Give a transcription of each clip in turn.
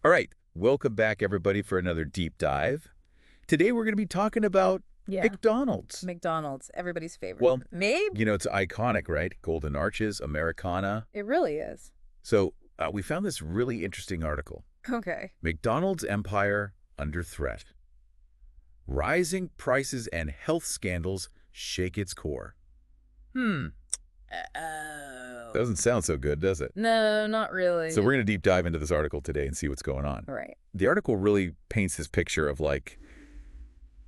All right, welcome back, everybody, for another deep dive. Today, we're going to be talking about McDonald's. McDonald's, everybody's favorite. Well, maybe. it's iconic, right? Golden Arches, Americana. It really is. So we found this really interesting article. Okay. McDonald's empire under threat. Rising prices and health scandals shake its core. Doesn't sound so good, does it? No, not really. So we're going to deep dive into this article today and see what's going on. Right. The article really paints this picture of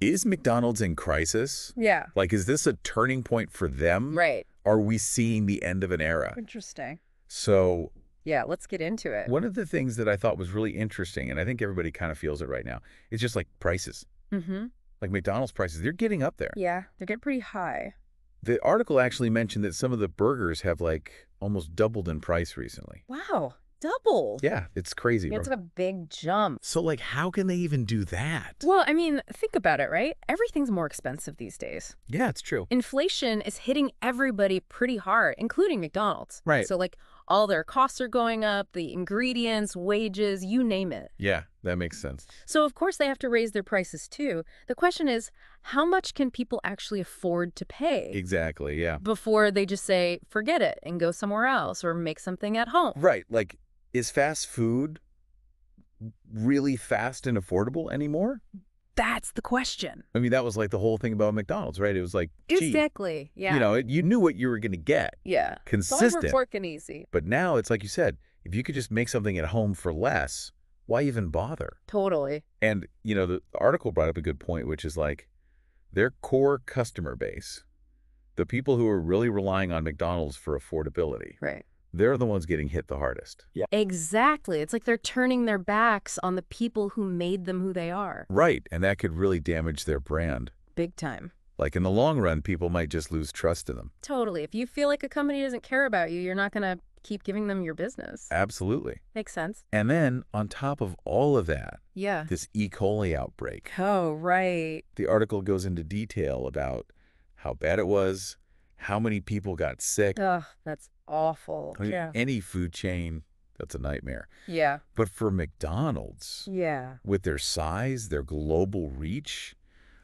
is McDonald's in crisis? Yeah. Is this a turning point for them? Right. Are we seeing the end of an era? Interesting. So yeah, let's get into it. One of the things that I thought was really interesting, and I think everybody kind of feels it right now, is just prices. Mm-hmm. McDonald's prices, they're getting up there. Yeah, they're getting pretty high. The article actually mentioned that some of the burgers have almost doubled in price recently. Wow, double. Yeah, it's crazy. It's a big jump. So how can they even do that? Well, I mean, think about it, right? Everything's more expensive these days. Yeah, it's true. Inflation is hitting everybody pretty hard, including McDonald's. Right. So all their costs are going up, the ingredients, wages, you name it. Yeah, that makes sense. So of course they have to raise their prices too. The question is, how much can people actually afford to pay? Exactly, yeah. Before they just say, forget it, and go somewhere else or make something at home. Right. Is fast food really fast and affordable anymore? That's the question. I mean, that was the whole thing about McDonald's, right? It was cheap. Exactly, yeah. You knew what you were going to get. Yeah. Consistent. It's all work and easy. But now it's like you said, if you could just make something at home for less, why even bother? Totally. And, the article brought up a good point, which is their core customer base, the people who are really relying on McDonald's for affordability. Right. They're the ones getting hit the hardest. Yeah. Exactly. It's they're turning their backs on the people who made them who they are. Right. And that could really damage their brand. Big time. In the long run, people might just lose trust in them. Totally. If you feel like a company doesn't care about you, you're not going to keep giving them your business. Absolutely. Makes sense. And then on top of all of that, yeah, this E. coli outbreak. Oh, right. The article goes into detail about how bad it was, how many people got sick. Ugh, that's awful. I mean, yeah. Any food chain, that's a nightmare. Yeah. But for McDonald's, yeah, with their size, their global reach,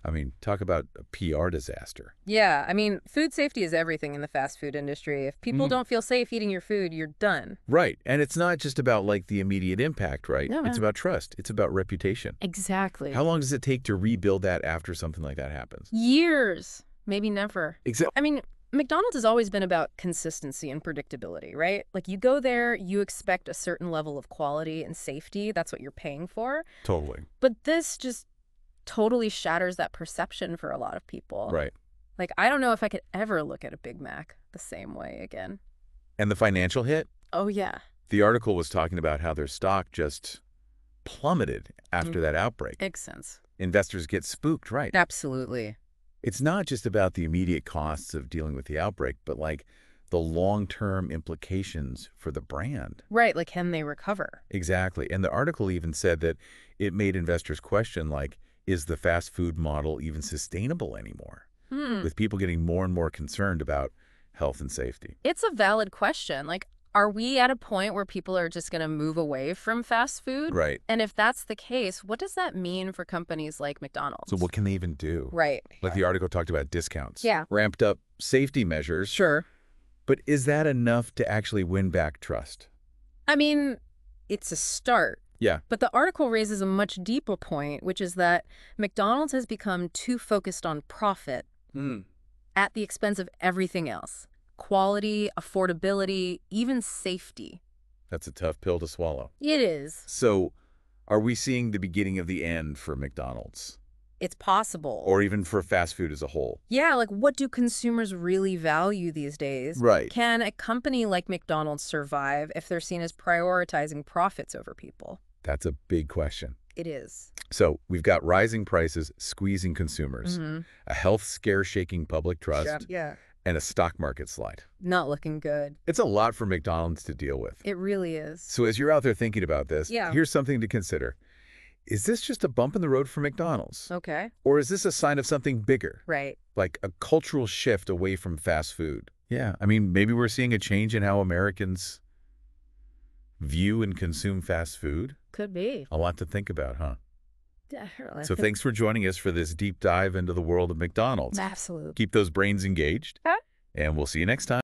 I mean, talk about a PR disaster. Yeah, I mean, food safety is everything in the fast food industry. If people don't feel safe eating your food, you're done. Right. And it's not just about the immediate impact, right? No, it's about trust. It's about reputation. Exactly. How long does it take to rebuild that after something like that happens? Years. Maybe never. Exactly. I mean, McDonald's has always been about consistency and predictability, right? You go there, you expect a certain level of quality and safety. That's what you're paying for. Totally. But this just totally shatters that perception for a lot of people. Right. I don't know if I could ever look at a Big Mac the same way again. And the financial hit? Oh, yeah. The article was talking about how their stock just plummeted after that outbreak. Makes sense. Investors get spooked, right? Absolutely. It's not just about the immediate costs of dealing with the outbreak, but the long-term implications for the brand. Right, can they recover? Exactly. And the article even said that it made investors question, is the fast food model even sustainable anymore? With people getting more and more concerned about health and safety. It's a valid question. Are we at a point where people are just going to move away from fast food? Right. And if that's the case, what does that mean for companies like McDonald's? So what can they even do? Right. The article talked about discounts. Yeah. Ramped up safety measures. Sure. But is that enough to actually win back trust? I mean, it's a start. Yeah. But the article raises a much deeper point, which is that McDonald's has become too focused on profit at the expense of everything else. Quality, affordability, even safety. That's a tough pill to swallow. It is. So are we seeing the beginning of the end for McDonald's? It's possible. Or even for fast food as a whole? Yeah, what do consumers really value these days? Right. Can a company like McDonald's survive if they're seen as prioritizing profits over people? That's a big question. It is. So we've got rising prices squeezing consumers, a health scare shaking public trust, Yeah. and a stock market slide. Not looking good. It's a lot for McDonald's to deal with. It really is. So as you're out there thinking about this, here's something to consider. Is this just a bump in the road for McDonald's? Okay. Or is this a sign of something bigger? Right. Like a cultural shift away from fast food? Yeah, I mean, maybe we're seeing a change in how Americans view and consume fast food. Could be. A lot to think about, huh? Definitely. So thanks for joining us for this deep dive into the world of McDonald's. Absolutely. Keep those brains engaged, and we'll see you next time.